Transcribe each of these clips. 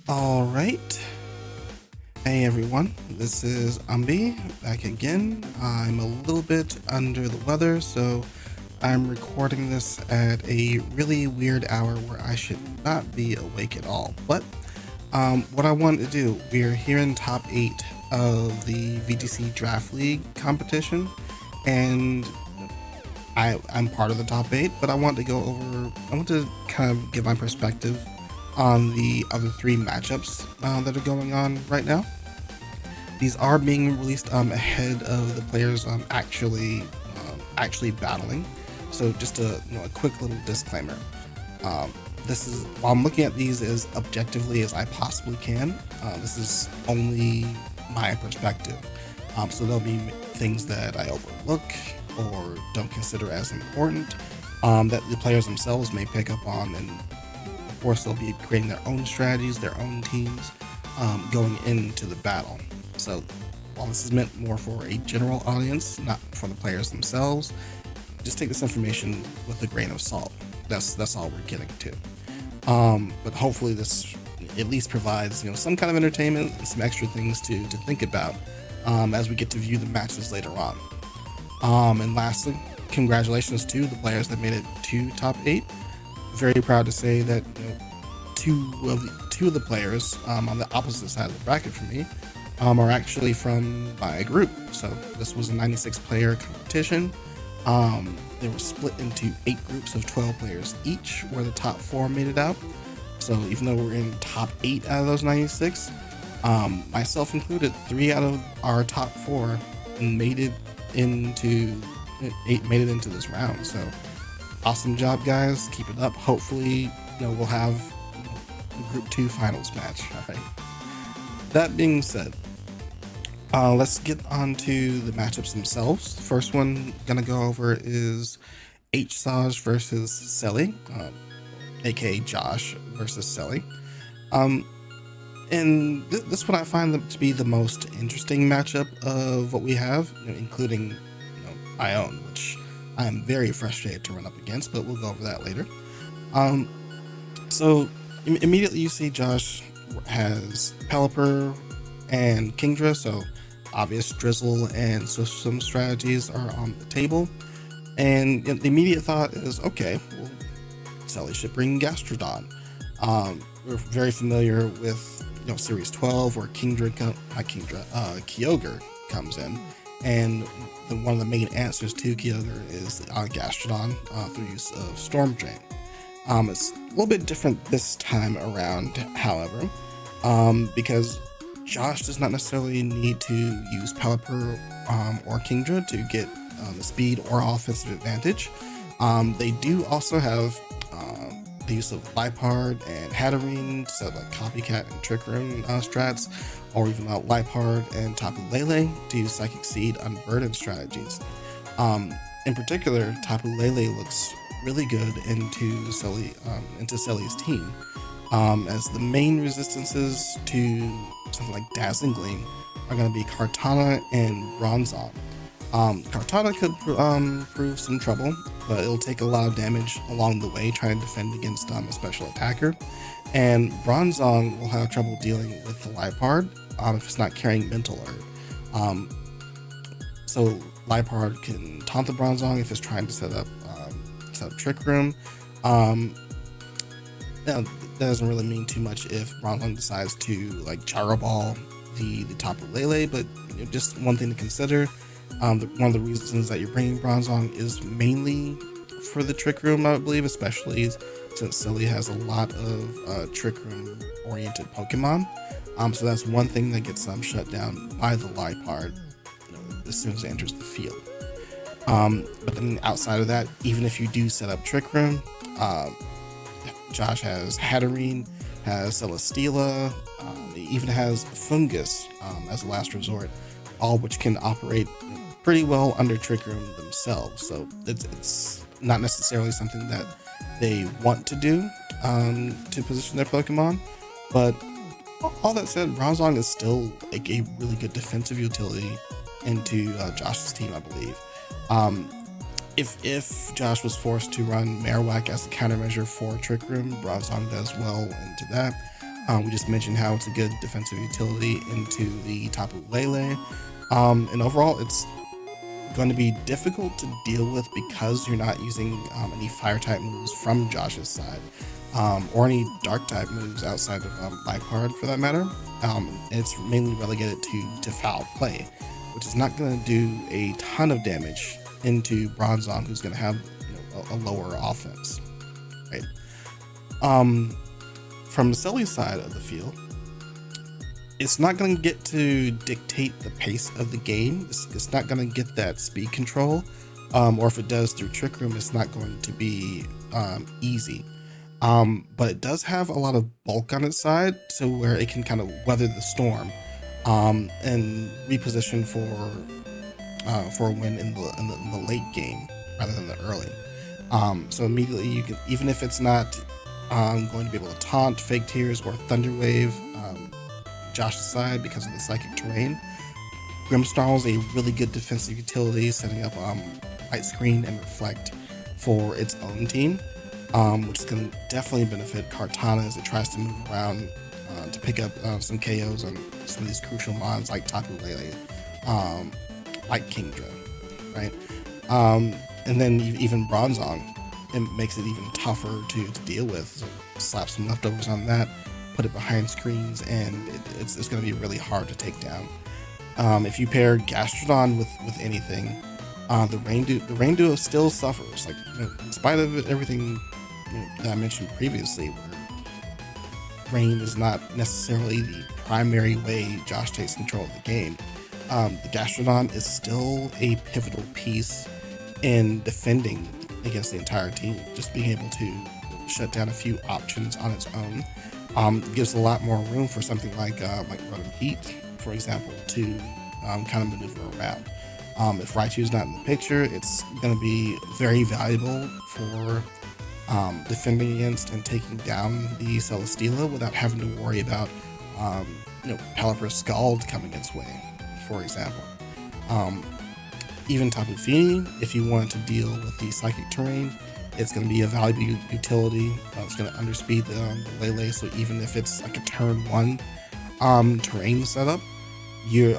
All right. Hey everyone, this is Umby back again. I'm a little bit under the weather, so I'm recording this at a really weird hour where I should not be awake at all. But what I wanted to do, we're here in top 8 of the VGC Draft League competition, and I'm part of the top 8, but I want to kind of give my perspective on the other 3 matchups that are going on right now. These are being released ahead of the players actually battling. So just a quick little disclaimer. This is, while I'm looking at these as objectively as I possibly can, this is only my perspective. So there'll be things that I overlook or don't consider as important that the players themselves may pick up on, and of course they'll be creating their own strategies, their own teams going into the battle. So while this is meant more for a general audience, not for the players themselves, just take this information with a grain of salt. That's all we're getting to. But hopefully this at least provides some kind of entertainment and some extra things to think about as we get to view the matches later on. And lastly, congratulations to the players that made it to top 8. Very proud to say that two of the players on the opposite side of the bracket from me are actually from my group. So this was a 96 player competition. They were split into 8 groups of 12 players each, where the top 4 made it out. So even though we're in top 8 out of those 96, myself included, 3 out of our top 4 made it into this round. So awesome job, guys. Keep it up. Hopefully we'll have a group 2 finals match. All right, that being said, let's get on to the matchups themselves. The first one gonna go over is Hsoj versus Cellie, aka Josh versus Cellie. And this one I find to be the most interesting matchup of what we have, including my own, which I am very frustrated to run up against, but we'll go over that later. So immediately you see Josh has Pelipper and Kingdra, so obvious drizzle and system strategies are on the table. And the immediate thought is, okay, well, Cellie should bring Gastrodon. We're very familiar with Series 12, where Kyogre comes in, and one of the main answers to Kyogre is Gastrodon through use of Storm Drain. It's a little bit different this time around, however, because Josh does not necessarily need to use Pelipper or Kingdra to get the speed or offensive advantage. They do also have the use of Liepard and Hatterene, so like Copycat and Trick Room strats, or even Liepard and Tapu Lele to use Psychic Seed Unburden strategies. In particular, Tapu Lele looks really good into Cellie's team, as the main resistances to something like Dazzling Gleam are going to be Kartana and Bronzong. Kartana could prove some trouble, but it'll take a lot of damage along the way trying to defend against a special attacker, and Bronzong will have trouble dealing with the Liepard if it's not carrying Mental Herb. So Liepard can taunt the Bronzong if it's trying to set up Trick Room. That doesn't really mean too much if Bronzong decides to like Gyro Ball the Tapu Lele, but just one thing to consider. One of the reasons that you're bringing Bronzong is mainly for the Trick Room, I believe, especially since Cellie has a lot of Trick Room oriented Pokemon. So that's one thing that gets shut down by the Liepard as soon as it enters the field. But then outside of that, even if you do set up Trick Room, Josh has Hatterene, has Celesteela, he even has Fungus as a last resort, all which can operate pretty well under Trick Room themselves. So it's not necessarily something that they want to do to position their Pokemon, but all that said, Bronzong is still like a really good defensive utility into Josh's team, I believe. If Josh was forced to run Marowak as a countermeasure for Trick Room, Bronzong does well into that. We just mentioned how it's a good defensive utility into the Tapu Lele. And overall, it's going to be difficult to deal with because you're not using any fire type moves from Josh's side, or any dark type moves outside of Bipard for that matter. It's mainly relegated to foul play, which is not going to do a ton of damage into Bronzong, who's going to have a lower offense, right? From the Cellie side of the field, it's not going to get to dictate the pace of the game. It's not going to get that speed control, or if it does through Trick Room, it's not going to be easy. But it does have a lot of bulk on its side, so where it can kind of weather the storm and reposition for a win in the late game rather than the early. So immediately you can, even if it's not going to be able to taunt, Fake Tears, or Thunder Wave Josh's side because of the psychic terrain, Grimmsnarl is a really good defensive utility, setting up Light Screen and Reflect for its own team, which is going to definitely benefit Kartana as it tries to move around to pick up some KOs on some of these crucial mons like Tapu Lele, like Kingdra, right? And then even Bronzong, it makes it even tougher to deal with. So slap some leftovers on that, put it behind screens, and it's going to be really hard to take down. If you pair Gastrodon with anything, the Rain Duo still suffers. Like, in spite of everything that I mentioned previously, where Rain is not necessarily the primary way Josh takes control of the game, the Gastrodon is still a pivotal piece in defending against the entire team. Just being able to shut down a few options on its own gives a lot more room for something like Rotom Heat, for example, to kind of maneuver around. If Raichu's not in the picture, it's going to be very valuable for defending against and taking down the Celesteela without having to worry about Pelipper's Scald coming its way, for example. Even Tapu Fini, if you wanted to deal with the psychic terrain, it's going to be a valuable utility. It's going to underspeed the Lele, so even if it's like a turn 1 terrain setup, your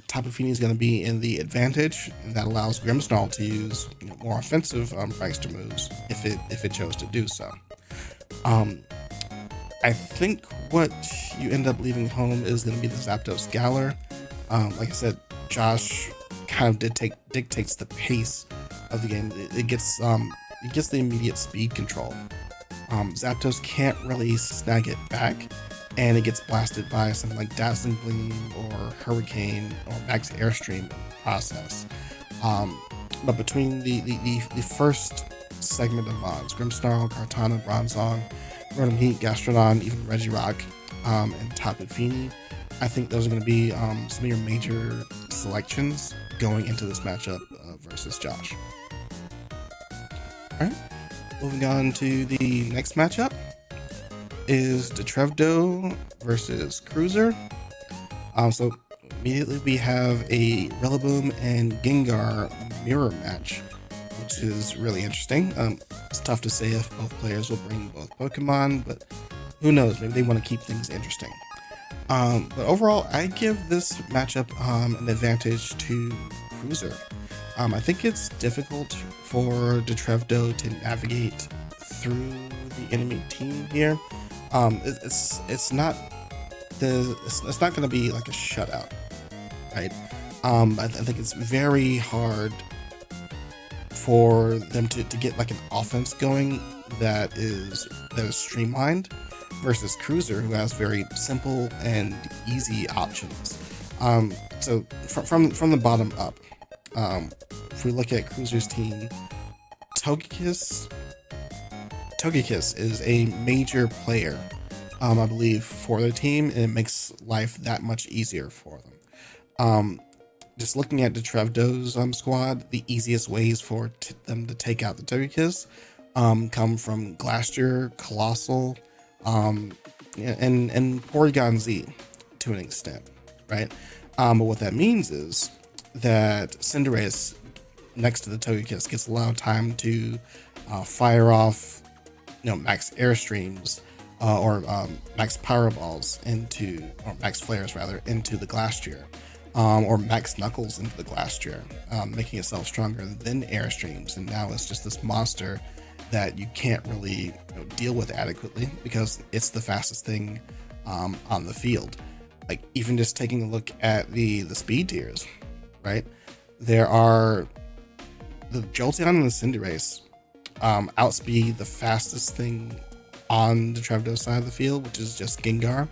Tapu Fini is going to be in the advantage, and that allows Grimmsnarl to use more offensive Prankster moves if it chose to do so. I think what you end up leaving home is going to be the Zapdos Galar. Like I said, Josh kind of dictates the pace of the game. It gets the immediate speed control. Zapdos can't really snag it back, and it gets blasted by something like Dazzling Gleam or Hurricane or Max Airstream in the process. But between the first segment of mods, Grimmsnarl, Kartana, Bronzong, Rotom Heat, Gastrodon, even Regirock, and Tapu Fini, I think those are going to be some of your major selections going into this matchup versus Josh. Alright, moving on to the next matchup is Datrevdo versus Cruzer. So immediately we have a Rillaboom and Gengar mirror match, which is really interesting. It's tough to say if both players will bring both Pokemon, but who knows, maybe they want to keep things interesting. But overall, I give this matchup an advantage to Cruzer. I think it's difficult for Datrevdo to navigate through the enemy team here. It's not going to be like a shutout, right? I think it's very hard for them to get like an offense going that is streamlined versus Cruzer, who has very simple and easy options. So from the bottom up, if we look at Cruzer's team, Togekiss is a major player, I believe, for their team, and it makes life that much easier for them. Just looking at Datrevdo's squad, the easiest ways for them to take out the Togekiss come from Glastrier, Colossal, and Porygon Z to an extent, right? But what that means is that Cinderace next to the Togekiss gets a lot of time to fire off, Max Airstreams or max power balls into, or max flares rather, into the Glastrier, or max knuckles into the Glastrier, making itself stronger than Airstreams. And now it's just this monster that you can't really deal with adequately because it's the fastest thing on the field. Like, even just taking a look at the speed tiers, right? There are the Jolteon and the Cinderace outspeed the fastest thing on the Datrevdo side of the field, which is just Gengar.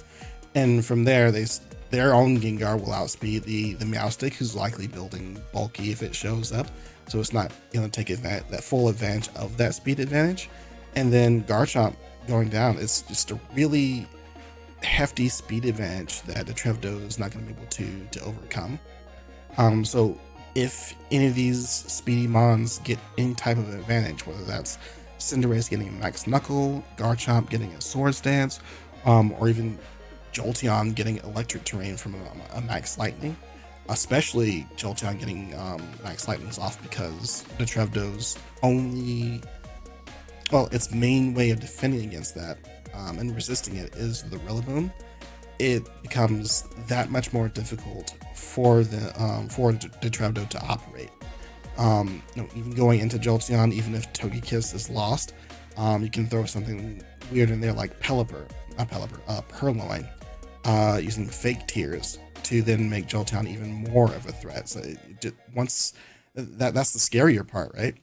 And from there, their own Gengar will outspeed the Meowstic, who's likely building bulky if it shows up. So it's not going to take that full advantage of that speed advantage. And then Garchomp going down, it's just a really hefty speed advantage that Datrevdo is not going to be able to overcome. So if any of these speedy mons get any type of advantage, whether that's Cinderace getting a max knuckle, Garchomp getting a swords dance, or even Jolteon getting electric terrain from a max lightning, especially Jolteon getting max lightnings off, because Datrevdo's its main way of defending against that and resisting it is the Rillaboom. It becomes that much more difficult for Datrevdo to operate. Even going into Jolteon, even if Togekiss is lost, you can throw something weird in there like Purloin, using fake tears to then make Jolteon even more of a threat. So that's the scarier part, right?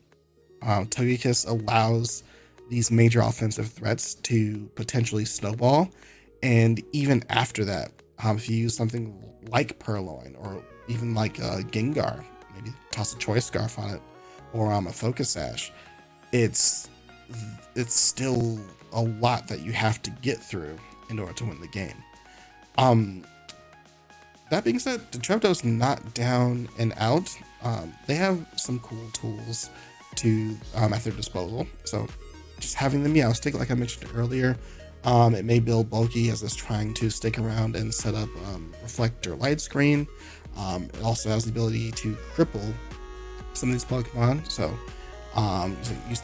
Togekiss allows these major offensive threats to potentially snowball, and even after that, if you use something like Purloin or even like Gengar, maybe toss a Choice Scarf on it, or a Focus Sash, it's still a lot that you have to get through in order to win the game. That being said, Datrevdo's not down and out. They have some cool tools at their disposal. So just having the Meowstic, like I mentioned earlier, it may build bulky as it's trying to stick around and set up Reflector Light Screen. It also has the ability to cripple some of these Pokemon. So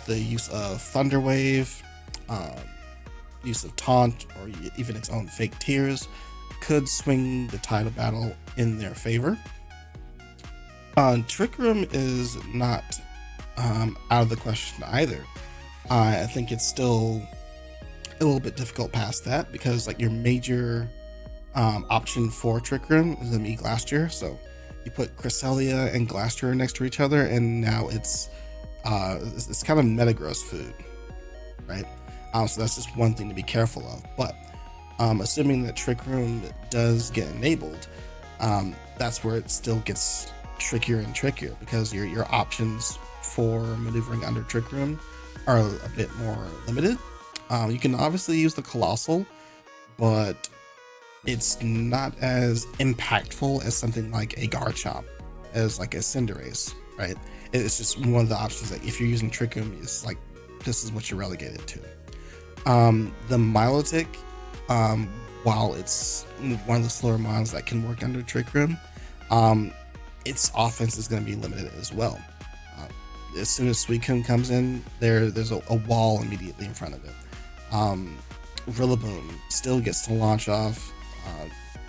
the use of Thunder Wave, use of Taunt, or even its own fake tears could swing the tide of battle in their favor. Trick Room is not out of the question either. I think it's still a little bit difficult past that, because like your major option for Trick Room is gonna be Glastrier. So you put Cresselia and Glastrier next to each other, and now it's kind of Metagross food, right? So that's just one thing to be careful of. But assuming that Trick Room does get enabled, that's where it still gets trickier and trickier, because your options for maneuvering under Trick Room are a bit more limited. You can obviously use the Colossal, but it's not as impactful as something like a Garchomp, as like a Cinderace, right? It's just one of the options that if you're using Trick Room, it's like, this is what you're relegated to. The Milotic, while it's one of the slower mons that can work under Trick Room, its offense is going to be limited as well. As soon as Suicune comes in, there's a wall immediately in front of it. Rillaboom still gets to launch off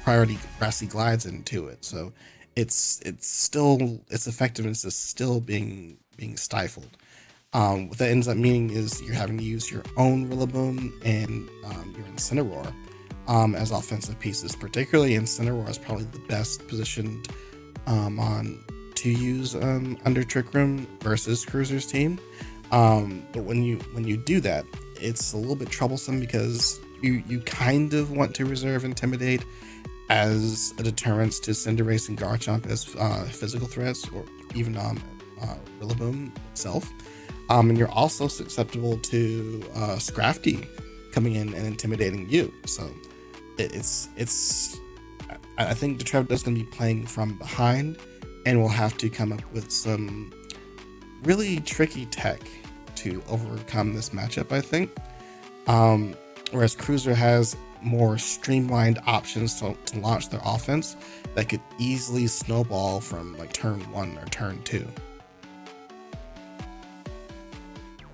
priority Grassy Glides into it, so its effectiveness is still being stifled. What that ends up meaning is you're having to use your own Rillaboom and your Incineroar as offensive pieces. Particularly Incineroar is probably the best positioned to use under Trick Room versus Cruzer's team. But when you do that, it's a little bit troublesome, because you kind of want to reserve Intimidate as a deterrence to Cinderace and Garchomp as physical threats, or even Rillaboom itself. And you're also susceptible to Scrafty coming in and intimidating you. So I think Datrevdo's going to be playing from behind, and we'll have to come up with some really tricky tech to overcome this matchup, I think. Whereas Cruzer has more streamlined options to launch their offense that could easily snowball from like turn 1 or turn 2.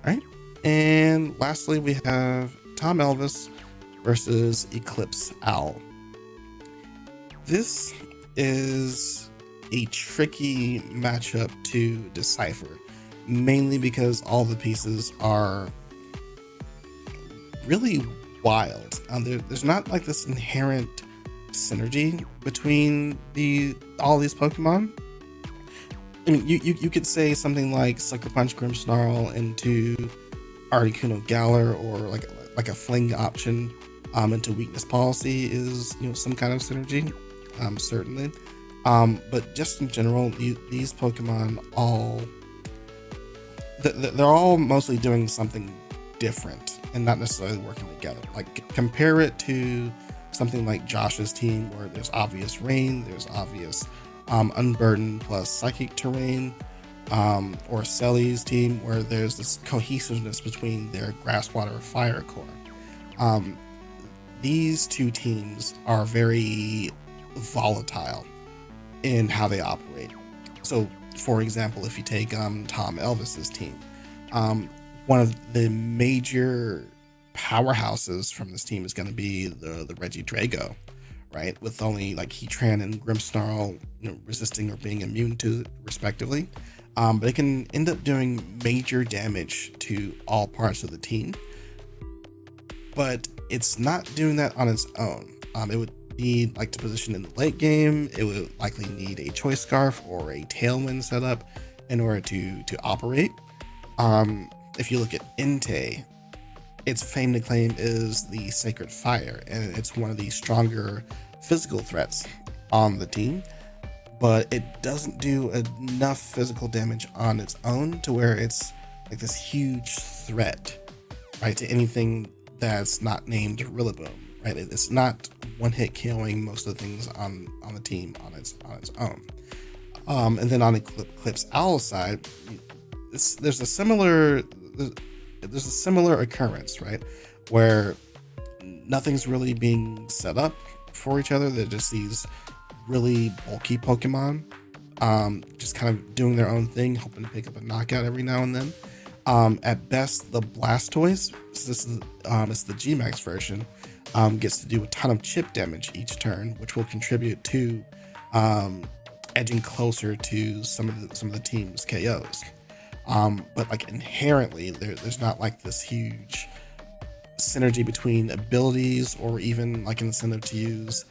All right, and lastly we have TomElvis versus EclipseOwl. This is a tricky matchup to decipher, mainly because all the pieces are really wild. There's not like this inherent synergy between all these Pokemon. I mean, you could say something like Sucker Punch Grimmsnarl into Articuno Galar, or like a Fling option into Weakness Policy is some kind of synergy, certainly. But just in general, these Pokemon they're all mostly doing something different and not necessarily working together. Like, compare it to something like Josh's team, where there's obvious rain, there's obvious unburdened plus psychic terrain, or Cellie's team, where there's this cohesiveness between their grass, water, fire core. These two teams are very volatile in how they operate. So, for example, if you take TomElvis's team, one of the major powerhouses from this team is going to be the Datrevdo, right? With only like Heatran and Grimmsnarl resisting or being immune to it, respectively. But it can end up doing major damage to all parts of the team. But it's not doing that on its own. It would need to position in the late game. It would likely need a Choice Scarf or a Tailwind setup in order to operate. If you look at Entei, its claim to claim is the Sacred Fire, and it's one of the stronger physical threats on the team, but it doesn't do enough physical damage on its own to where it's like this huge threat, right, to anything that's not named Rillaboom, right? It's not one-hit KOing most of the things on the team on its own. And then on the EclipseOwl side, there's a similar occurrence, right, where nothing's really being set up for each other. They're just these really bulky Pokemon, just kind of doing their own thing, hoping to pick up a knockout every now and then. At best, the Blastoise, so this is it's the G-Max version, gets to do a ton of chip damage each turn, which will contribute to edging closer to some of the team's KOs. But like inherently, there's not like this huge synergy between abilities, or even like an incentive to use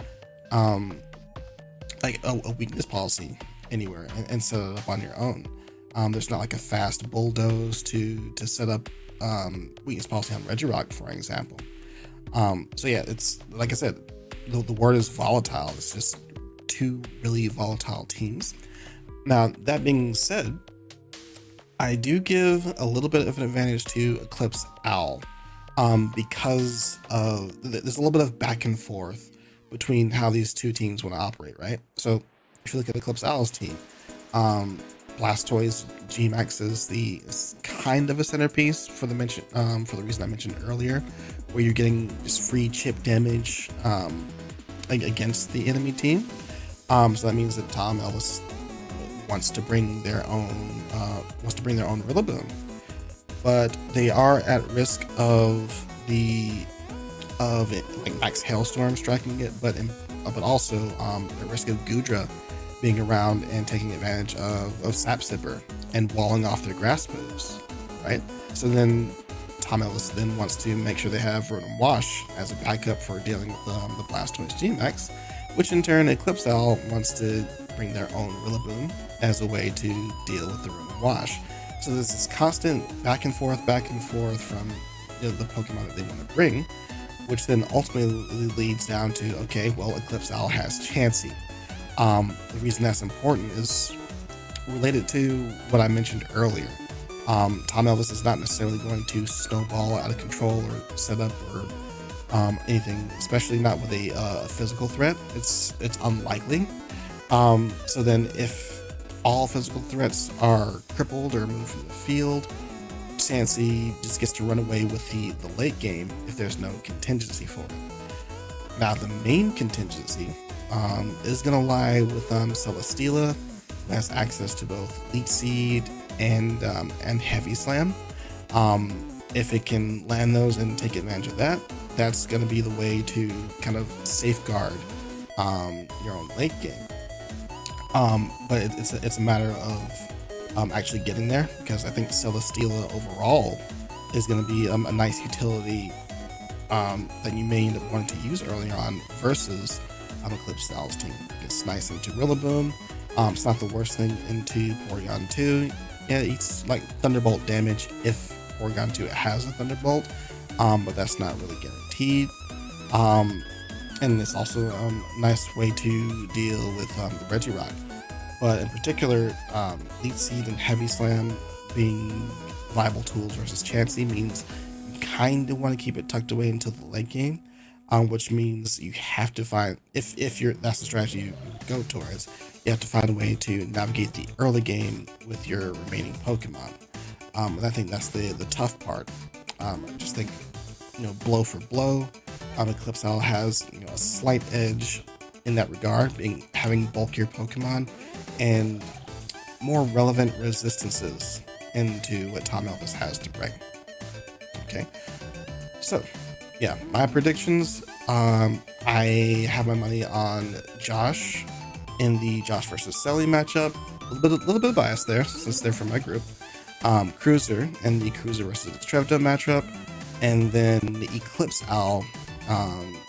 like a weakness policy anywhere and set it up on your own. There's not like a fast bulldoze to set up weakness policy on Regirock, for example. So yeah, it's like I said, the word is volatile. It's just two really volatile teams. Now, that being said, I do give a little bit of an advantage to EclipseOwl, because there's a little bit of back and forth between how these two teams want to operate, right? So if you look at EclipseOwl's team, Blastoise G-Max is kind of a centerpiece for the reason I mentioned earlier, where you're getting just free chip damage against the enemy team. So that means that TomElvis wants to bring their own Rillaboom, but they are at risk of Max Hailstorm striking it, but also at risk of Goodra being around and taking advantage of Sap Sipper and walling off their grass moves, right? So then TomElvis then wants to make sure they have Rotom Wash as a backup for dealing with the Blastoise G-Max, which in turn EclipseOwl wants to bring their own Rillaboom as a way to deal with the Rotom Wash. So there's this constant back and forth from the Pokemon that they want to bring, which then ultimately leads down to, okay, well, EclipseOwl has Chansey. The reason that's important is related to what I mentioned earlier. TomElvis is not necessarily going to snowball out of control or set up or anything, especially not with a physical threat. It's unlikely. So then if all physical threats are crippled or moved from the field, Chansey just gets to run away with the late game if there's no contingency for it. Now, the main contingency is going to lie with Celesteela, who has access to both Leech Seed and Heavy Slam. If it can land those and take advantage of that, that's going to be the way to kind of safeguard your own late game. But it's a matter of actually getting there, because I think Celesteela overall is going to be a nice utility that you may end up wanting to use earlier on versus EclipseOwl's team. It's nice into Rillaboom. It's not the worst thing into Porygon 2. Yeah, it's like Thunderbolt damage if Porygon 2 has a Thunderbolt, but that's not really guaranteed. And it's also a nice way to deal with the Regirock. But in particular, Leech Seed and Heavy Slam being viable tools versus Chansey means you kind of want to keep it tucked away until the late game, which means you have to find, if that's the strategy you go towards, you have to find a way to navigate the early game with your remaining Pokemon. And I think that's the tough part. I just think, blow for blow, EclipseOwl has a slight edge in that regard, having bulkier Pokemon and more relevant resistances into what TomElvis has to bring. Okay, so yeah, my predictions. I have my money on Josh in the Josh versus Cellie matchup. A little bit of bias there since they're from my group. Cruzer and the Cruzer versus Datrevdo matchup, and then the EclipseOwl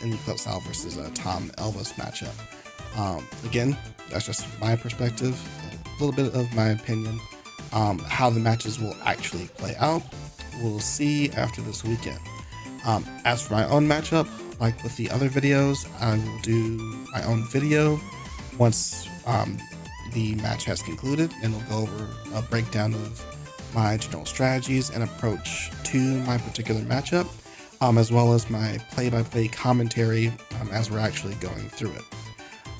in the EclipseOwl versus TomElvis matchup. Again, that's just my perspective, a little bit of my opinion. How the matches will actually play out, we'll see after this weekend. As for my own matchup, like with the other videos, I will do my own video once the match has concluded, and we'll go over a breakdown of my general strategies and approach to my particular matchup, as well as my play-by-play commentary as we're actually going through it.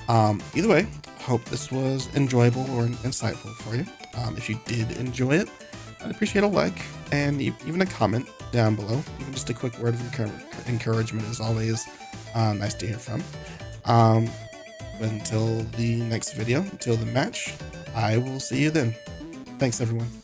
Either way, hope this was enjoyable or insightful for you. If you did enjoy it, I'd appreciate a like and even a comment down below. Even just a quick word of encouragement is always nice to hear from. Until the next video, until the match, I will see you then. Thanks, everyone.